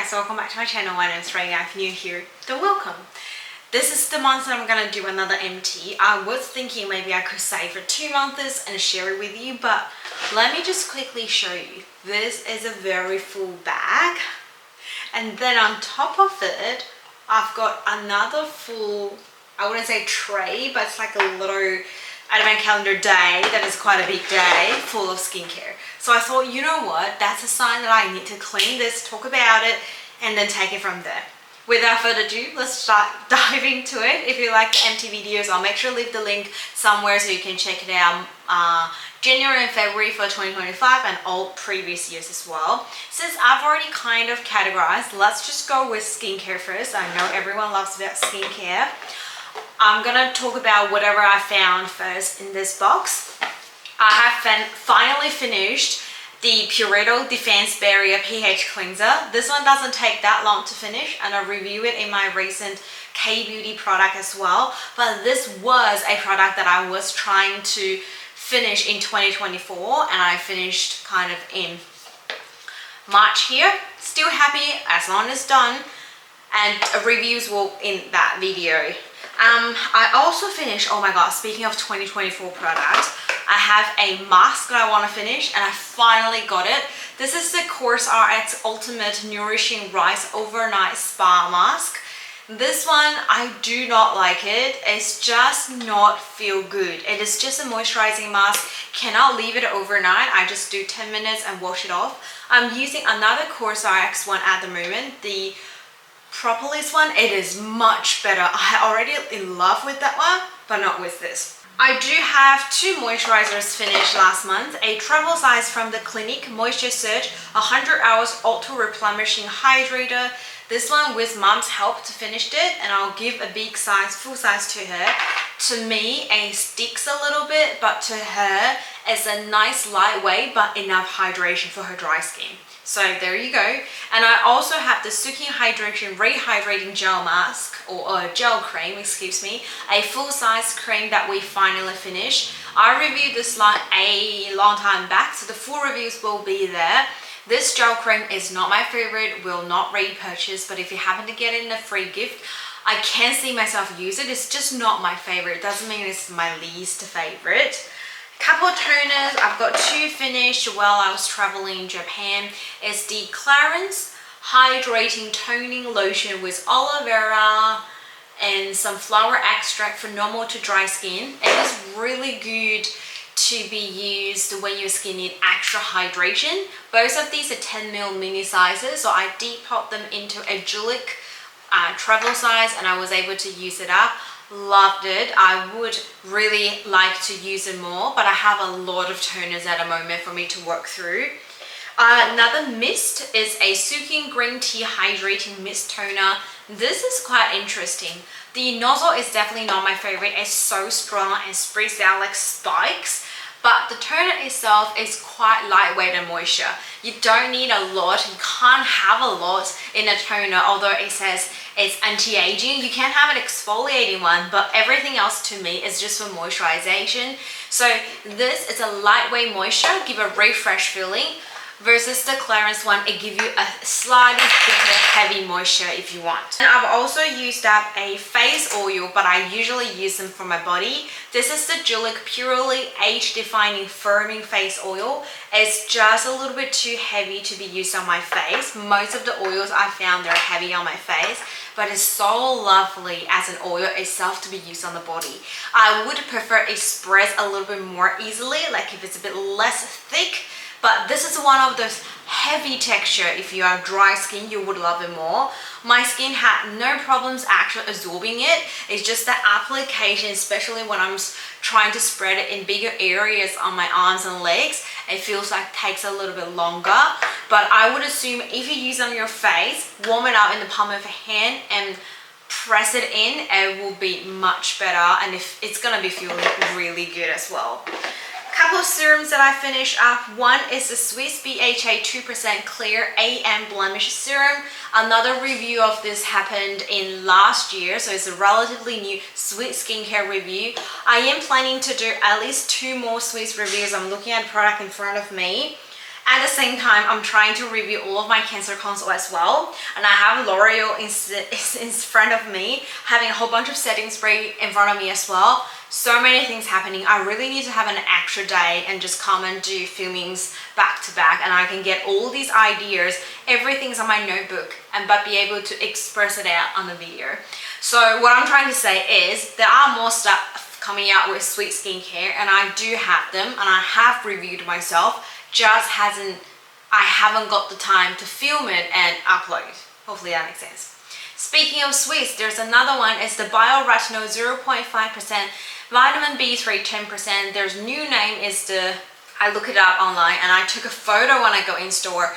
guys, welcome back to my channel. My name is Rena. If you're new here, then welcome. This is the month that I'm gonna do another empty. I was thinking maybe I could save for 2 months and share it with you, but let me just quickly show you. This is a very full bag, and then on top of it I've got another full, I wouldn't say tray, but it's like a little advent calendar day that is quite a big day full of skincare. So I thought, you know what, that's a sign that I need to clean this, talk about it, and then take it from there. Without further ado, let's start diving into it. If you like the empty videos, I'll make sure to leave the link somewhere so you can check it out. January and February for 2025 and all previous years as well. Since I've already kind of categorized, let's just go with skincare first. I know everyone loves about skincare. I'm gonna talk about whatever I found first in this box. I have finally finished the Pureto Defense Barrier pH Cleanser. This one doesn't take that long to finish, and I'll review it in my recent K-Beauty product as well. But this was a product that I was trying to finish in 2024, and I finished kind of in March here. Still happy as long as done, and reviews will in that video. I also finished, oh my god, speaking of 2024 products, I have a mask that I want to finish, and I finally got it. This is the CoreRx Ultimate Nourishing Rice Overnight Spa Mask. This one, I do not like it. It's just not feel good. It is just a moisturizing mask. Cannot leave it overnight. I just do 10 minutes and wash it off. I'm using another CoreRx one at the moment, the Propolis one. It is much better. I already in love with that one, but not with this. I do have 2 moisturizers finished last month. A travel size from the Clinique Moisture Surge 100 Hours Auto Replenishing Hydrator. This one with mom's help to finish it, and I'll give a big size, full size to her. To me, it sticks a little bit, but to her, it's a nice lightweight but enough hydration for her dry skin. So there you go. And I also have the Suki Hydration Rehydrating Gel Mask, or gel cream, excuse me, a full-size cream that we finally finished. I reviewed this line a long time back, so the full reviews will be there. This gel cream is not my favorite, will not repurchase, but if you happen to get it in a free gift, I can see myself use it. It's just not my favorite. It doesn't mean it's my least favorite. Couple toners, I've got 2 finished while I was traveling in Japan. It's the Clarins Hydrating Toning Lotion with aloe vera and some flower extract for normal to dry skin. It is really good to be used when your skin needs extra hydration. Both of these are 10 ml mini sizes, so I depot them into a Julic travel size, and I was able to use it up. Loved it. I would really like to use it more, but I have a lot of toners at the moment for me to work through. Another mist is a Suki Green Tea Hydrating Mist Toner. This is quite interesting. The nozzle is definitely not my favorite. It's so strong and sprays out like spikes. But the toner itself is quite lightweight and moisture. You don't need a lot. You can't have a lot in a toner, although it says it's anti-aging. You can have an exfoliating one, but everything else to me is just for moisturization. So this is a lightweight moisture, give a refresh feeling, versus the Clarins one, it gives you a slightly thicker, heavy moisture if you want. And I've also used up a face oil, but I usually use them for my body. This is the Julic Purely Age Defining Firming Face Oil. It's just a little bit too heavy to be used on my face. Most of the oils I found they're heavy on my face, but it's so lovely as an oil itself to be used on the body. I would prefer it spreads a little bit more easily, like if it's a bit less thick. But this is one of those heavy texture. If you are dry skin, you would love it more. My skin had no problems actually absorbing it. It's just the application, especially when I'm trying to spread it in bigger areas on my arms and legs, it feels like it takes a little bit longer. But I would assume if you use it on your face, warm it up in the palm of your hand and press it in, it will be much better, and if it's gonna be feeling really good as well. Couple of serums that I finished up. One is the Swiss BHA 2% Clear AM Blemish Serum. Another review of this happened in last year, so it's a relatively new Swiss skincare review. I am planning to do at least 2 more Swiss reviews. I'm looking at the product in front of me. At the same time, I'm trying to review all of my cancer console as well. And I have L'Oreal in front of me, having a whole bunch of setting spray in front of me as well. So many things happening. I really need to have an extra day and just come and do filmings back to back, and I can get all these ideas, everything's on my notebook, but be able to express it out on the video. So what I'm trying to say is there are more stuff coming out with Sweet Skincare, and I do have them, and I have reviewed myself, just I haven't got the time to film it and upload. Hopefully that makes sense. Speaking of sweets, there's another one. It's the Bioretinol 0.5%, vitamin B3 10%. Their new name is the, I look it up online and I took a photo when I go in store.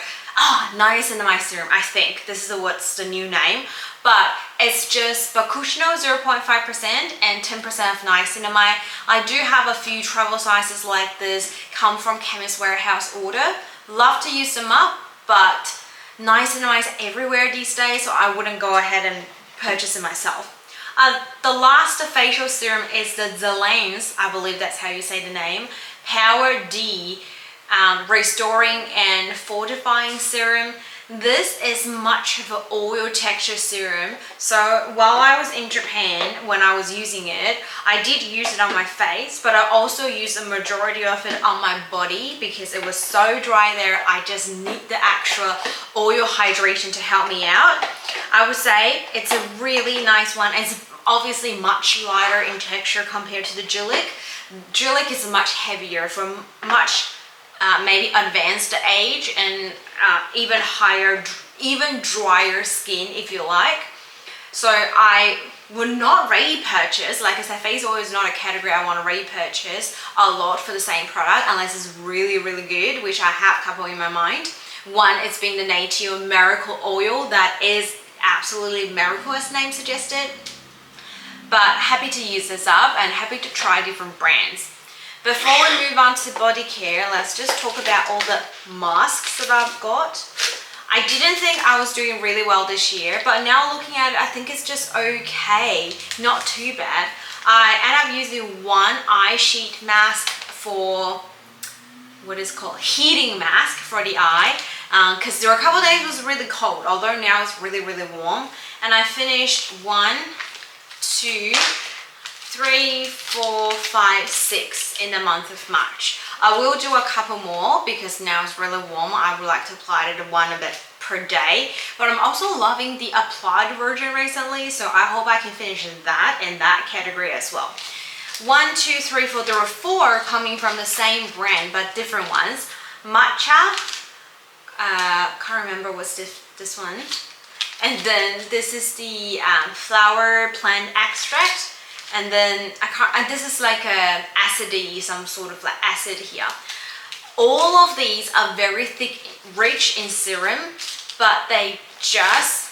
Niacinamide serum, I think. This is what's the new name. But it's just Bakushino 0.5% and 10% of niacinamide. I do have a few travel sizes like this, come from Chemist Warehouse order. Love to use them up, but niacinamide is everywhere these days, so I wouldn't go ahead and purchase it myself. The last facial serum is the Zelane's, I believe that's how you say the name, Power D Restoring and Fortifying Serum. This is much of an oil texture serum. So while I was in Japan, when I was using it, I did use it on my face, but I also used a majority of it on my body because it was so dry there. I just need the actual oil hydration to help me out. I would say it's a really nice one. It's obviously much lighter in texture compared to the Jilic. Jilic is much heavier for much maybe advanced age and even higher, even drier skin if you like. So I would not repurchase, like I said, face oil is not a category I want to repurchase a lot for the same product unless it's really, really good, which I have a couple in my mind. One, it's been the Nature Miracle Oil that is absolutely miracle as the name suggested. But happy to use this up and happy to try different brands. Before we move on to body care, let's just talk about all the masks that I've got. I didn't think I was doing really well this year, but now looking at it, I think it's just okay, not too bad. I end up using one eye sheet mask for what is called heating mask for the eye, because there were a couple of days it was really cold, although now it's really, really warm. And I finished 1, 2, 3, 4, 5, 6 in the month of March. I will do a couple more because now it's really warm. I would like to apply to one a bit per day, but I'm also loving the applied version recently, so I hope I can finish that in that category as well. 1, 2, 3, 4. There were 4 coming from the same brand but different ones. Matcha, can't remember what's this one, and then this is the flower plant extract. And then this is like a acidy, some sort of like acid here. All of these are very thick, rich in serum, but they just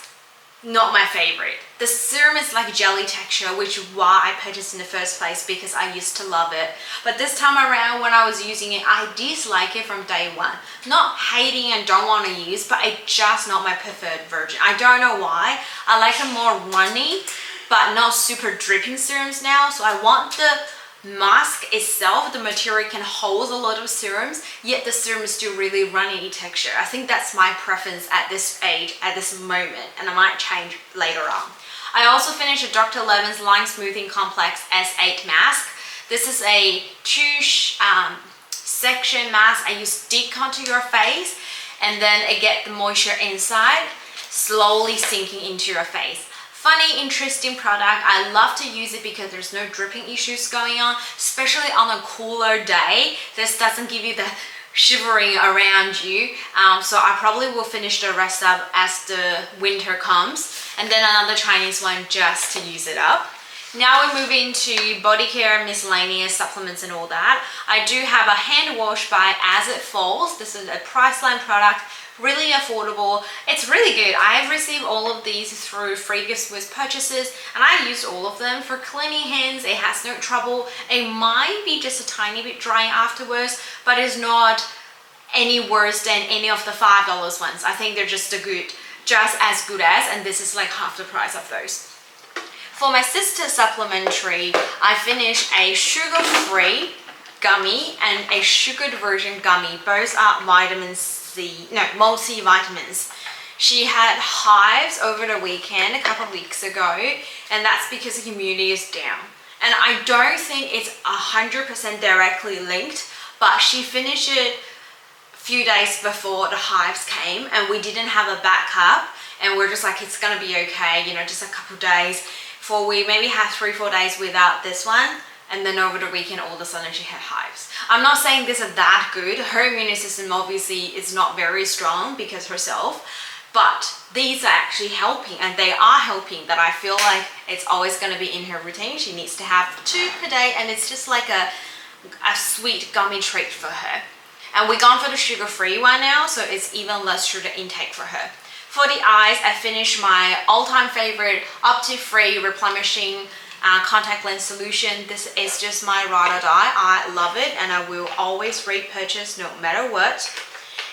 not my favorite. The serum is like jelly texture, which is why I purchased in the first place because I used to love it. But this time around when I was using it, I dislike it from day one. Not hating and don't want to use, but it's just not my preferred version. I don't know why. I like a more runny, but not super dripping serums now. So I want the mask itself, the material can hold a lot of serums, yet the serum is still really runny texture. I think that's my preference at this age, at this moment, and I might change later on. I also finished a Dr. Levin's Line Smoothing Complex S8 mask. This is a 2-section mask. I use stick onto your face and then I get the moisture inside, slowly sinking into your face. Funny, interesting product. I love to use it because there's no dripping issues going on, especially on a cooler day. This doesn't give you the shivering around you. So I probably will finish the rest up as the winter comes. And then another Chinese one just to use it up. Now we move into body care, miscellaneous supplements and all that. I do have a hand wash by As It Falls. This is a Priceline product. Really affordable. It's really good. I've received all of these through free gifts with purchases and I used all of them for cleaning hands. It has no trouble. It might be just a tiny bit drying afterwards, but it's not any worse than any of the $5 ones. I think they're just as good as, and this is like half the price of those. For my sister supplementary, I finished a sugar-free gummy and a sugared version gummy. Both are vitamin C, no, multivitamins. She had hives over the weekend a couple of weeks ago, and that's because the immunity is down. And I don't think it's 100% directly linked, but she finished it a few days before the hives came, and we didn't have a backup, and we're just like, it's gonna be okay, you know, just a couple of days. For we maybe had 3-4 days without this one, and then over the weekend all of a sudden she had hives. I'm not saying this is that good. Her immune system obviously is not very strong because herself, but these are actually helping, and they are helping, that I feel like it's always going to be in her routine. She needs to have 2 per day, and it's just like a sweet gummy treat for her. And we're gone for the sugar-free one now, so it's even less sugar intake for her. For the eyes, I finished my all-time favorite Opti-Free Replenishing contact lens solution. This is just my ride or die. I love it, and I will always repurchase no matter what.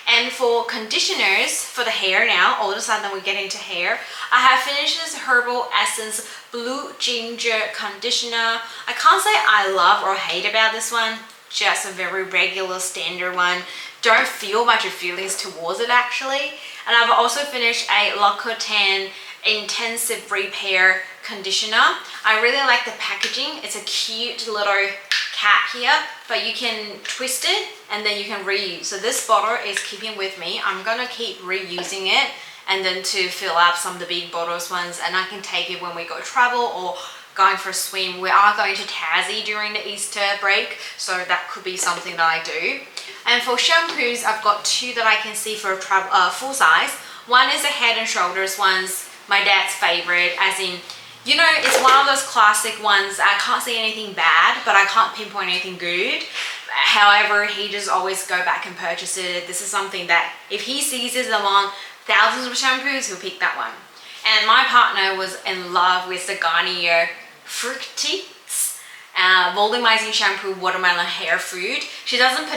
And for conditioners for the hair now, all of a sudden we get into hair, I have finished this Herbal Essence Blue Ginger Conditioner. I can't say I love or hate about this one, just a very regular standard one. Don't feel much of feelings towards it actually. And I've also finished a L'Occitane Intensive Repair Conditioner. I really like the packaging. It's a cute little cap here, but you can twist it and then you can reuse. So this bottle is keeping with me. I'm gonna keep reusing it, and then to fill up some of the big bottles ones, and I can take it when we go travel or going for a swim. We are going to Tassie during the Easter break, so that could be something that I do. And for shampoos, I've got 2 that I can see for travel, full size. One is a Head and Shoulders one's my dad's favorite, as in, you know, it's one of those classic ones. I can't see anything bad, but I can't pinpoint anything good. However, he just always go back and purchase it. This is something that if he sees it among thousands of shampoos, he'll pick that one. And my partner was in love with the Garnier Fructis volumizing shampoo watermelon hair food. He doesn't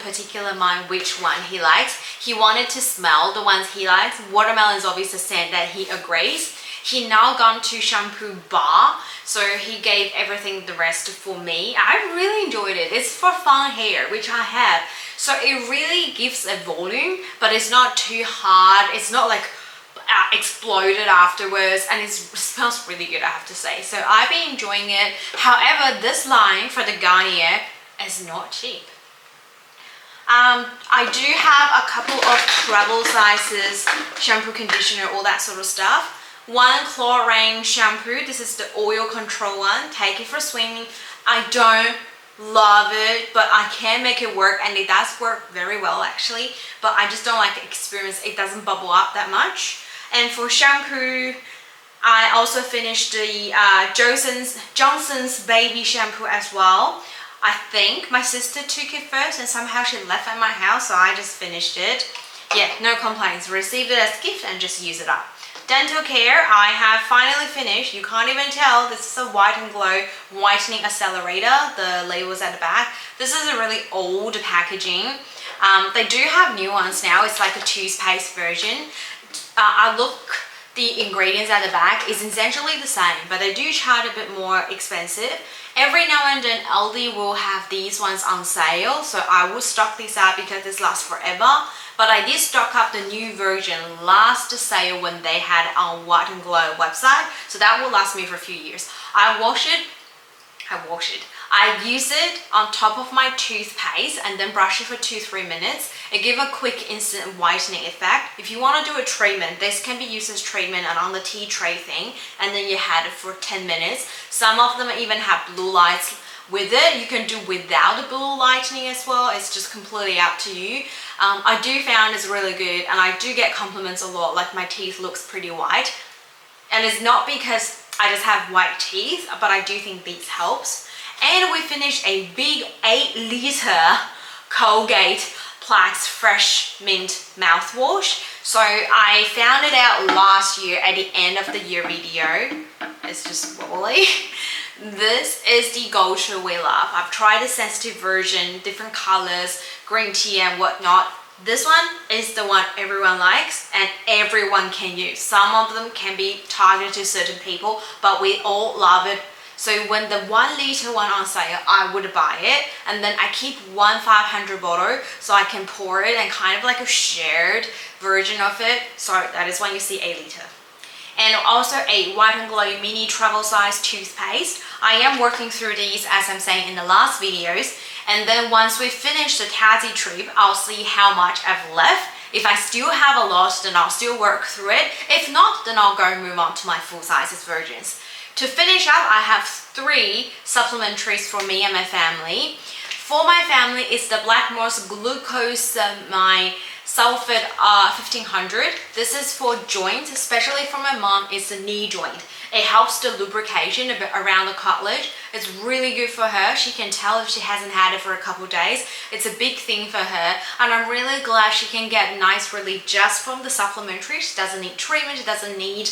particular mind which one he likes. He wanted to smell the ones he likes. Watermelon is obviously a scent that he agrees. He now gone to shampoo bar, so he gave everything the rest for me. I really enjoyed it. It's for fun hair, which I have. So it really gives a volume, but it's not too hard. It's not like exploded afterwards, and it smells really good, I have to say. So I've been enjoying it. However, this line for the Garnier is not cheap. I do have a couple of travel sizes, shampoo, conditioner, all that sort of stuff. One Chlorine shampoo. This is the oil control one. Take it for swimming. I don't love it, but I can make it work, and it does work very well actually, but I just don't like the experience. It doesn't bubble up that much. And for shampoo, I also finished the Johnson's baby shampoo as well. I think my sister took it first and somehow she left at my house, so I just finished it. Yeah, no complaints. Received it as a gift and just use it up. Dental care, I have finally finished. You can't even tell. This is a White and Glow Whitening Accelerator. The label's at the back. This is a really old packaging. They do have new ones now. It's like a toothpaste version. The ingredients at the back is essentially the same, but they do charge a bit more expensive. Every now and then Aldi will have these ones on sale, so I will stock these up because this lasts forever. But I did stock up the new version last sale when they had it on White and Glow website, so that will last me for a few years. I use it on top of my toothpaste and then brush it for 2-3 minutes. It gives a quick instant whitening effect. If you want to do a treatment, this can be used as treatment and on the tea tray thing, and then you had it for 10 minutes. Some of them even have blue lights with it. You can do without the blue lightning as well. It's just completely up to you. I do find it's really good, and I do get compliments a lot, like my teeth looks pretty white. And it's not because I just have white teeth, but I do think these helps. And we finished a big 8-liter Colgate Plax Fresh Mint mouthwash. So I found it out last year at the end of the year video. It's just wobbly. This is the Gosha we love. I've tried the sensitive version, different colors, green tea and whatnot. This one is the one everyone likes and everyone can use. Some of them can be targeted to certain people, but we all love it So when the 1 liter one on sale, I would buy it, and then I keep one 500 bottle so I can pour it and kind of like a shared version of it. So that is when you see a liter. And also a White and Glow mini travel size toothpaste. I am working through these as I'm saying in the last videos. And then once we finish the Tassie trip, I'll see how much I've left. If I still have a lot, then I'll still work through it. If not, then I'll go move on to my full sizes versions. To finish up, I have 3 supplementaries for me and my family. For my family, it's the Black Moss Glucose my Sulfate 1500. This is for joints, especially for my mom. It's a knee joint. It helps the lubrication a bit around the cartilage. It's really good for her. She can tell if she hasn't had it for a couple of days. It's a big thing for her, and I'm really glad she can get nice relief just from the supplementary. She doesn't need treatment. She doesn't need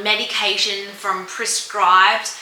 medication from prescribed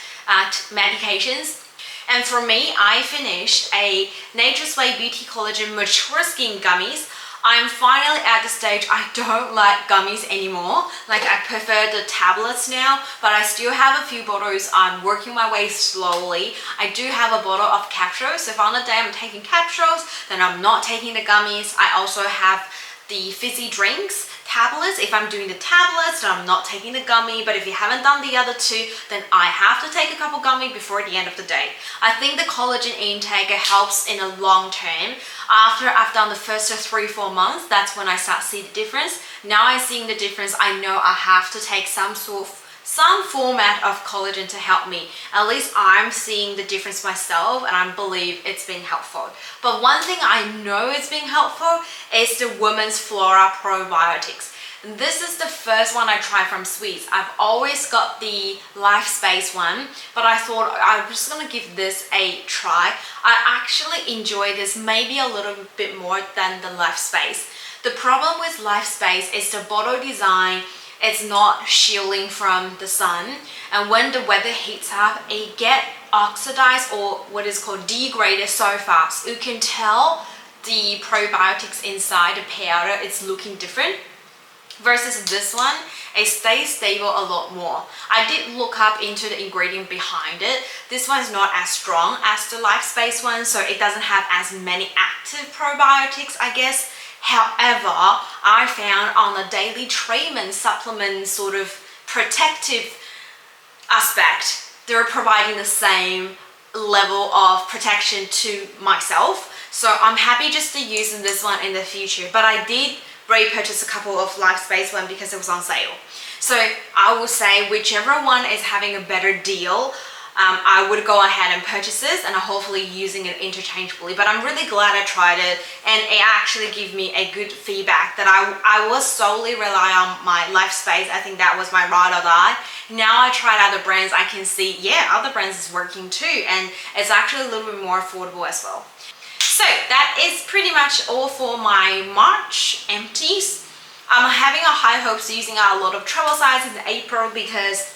medications. And for me, I finished a Nature's Way Beauty Collagen Mature Skin Gummies. I'm finally at the stage I don't like gummies anymore. Like I prefer the tablets now, but I still have a few bottles. I'm working my way slowly. I do have a bottle of capsules. If on the day I'm taking capsules, then I'm not taking the gummies. I also have the fizzy drinks tablets. If I'm doing the tablets, then I'm not taking the gummy. But if you haven't done the other 2, then I have to take a couple gummy before the end of the day. I think the collagen intake helps in the long term. After I've done the first 3-4 months, that's when I start to see the difference. Now I'm seeing the difference. I know I have to take some format of collagen to help me. At least I'm seeing the difference myself, and I believe it's been helpful. But one thing I know it's been helpful is the Women's Flora Probiotics. This is the first one I tried from Sweets. I've always got the Life Space one, but I thought I'm just gonna give this a try. I actually enjoy this maybe a little bit more than the Life Space. The problem with Life Space is the bottle design. It's not shielding from the sun, and when the weather heats up, it gets oxidized or what is called degraded so fast. You can tell the probiotics inside the powder is looking different. Versus this one, it stays stable a lot more. I did look up into the ingredient behind it. This one is not as strong as the Life Space one, so it doesn't have as many active probiotics, I guess. However, I found on the daily treatment supplement sort of protective aspect, they're providing the same level of protection to myself. So I'm happy just to use this one in the future. But I did repurchase a couple of Life Space one because it was on sale. So I will say whichever one is having a better deal, I would go ahead and purchase this, and I'm hopefully using it interchangeably. But I'm really glad I tried it, and it actually gave me a good feedback that I was solely rely on my Life Space. I think that was my ride or die. Now I tried other brands, I can see, yeah, other brands is working too, and it's actually a little bit more affordable as well. So that is pretty much all for my March empties. I'm having a high hopes using a lot of travel sizes in April because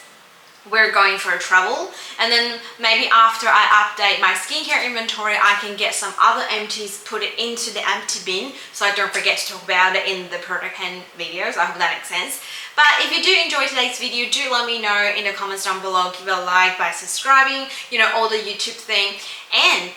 we're going for a travel, and then maybe after I update my skincare inventory, I can get some other empties, put it into the empty bin so I don't forget to talk about it in the product and videos. I hope that makes sense. But if you do enjoy today's video, do let me know in the comments down below. Give it a like by subscribing, you know, all the YouTube thing. And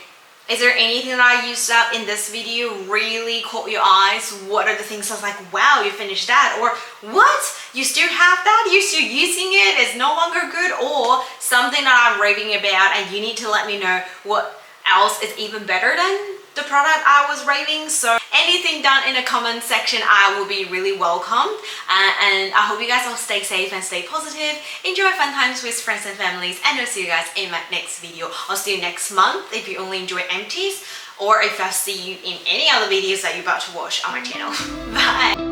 is there anything that I used up in this video really caught your eyes? What are the things I was like, wow, you finished that? Or what? You still have that? You're still using it? It's no longer good? Or something that I'm raving about and you need to let me know what else is even better than the product I was raving. So anything done in the comment section, I will be really welcome. And I hope you guys all stay safe and stay positive. Enjoy fun times with friends and families, and I'll see you guys in my next video. I'll see you next month if you only enjoy empties, or if I see you in any other videos that you're about to watch on my channel. Bye!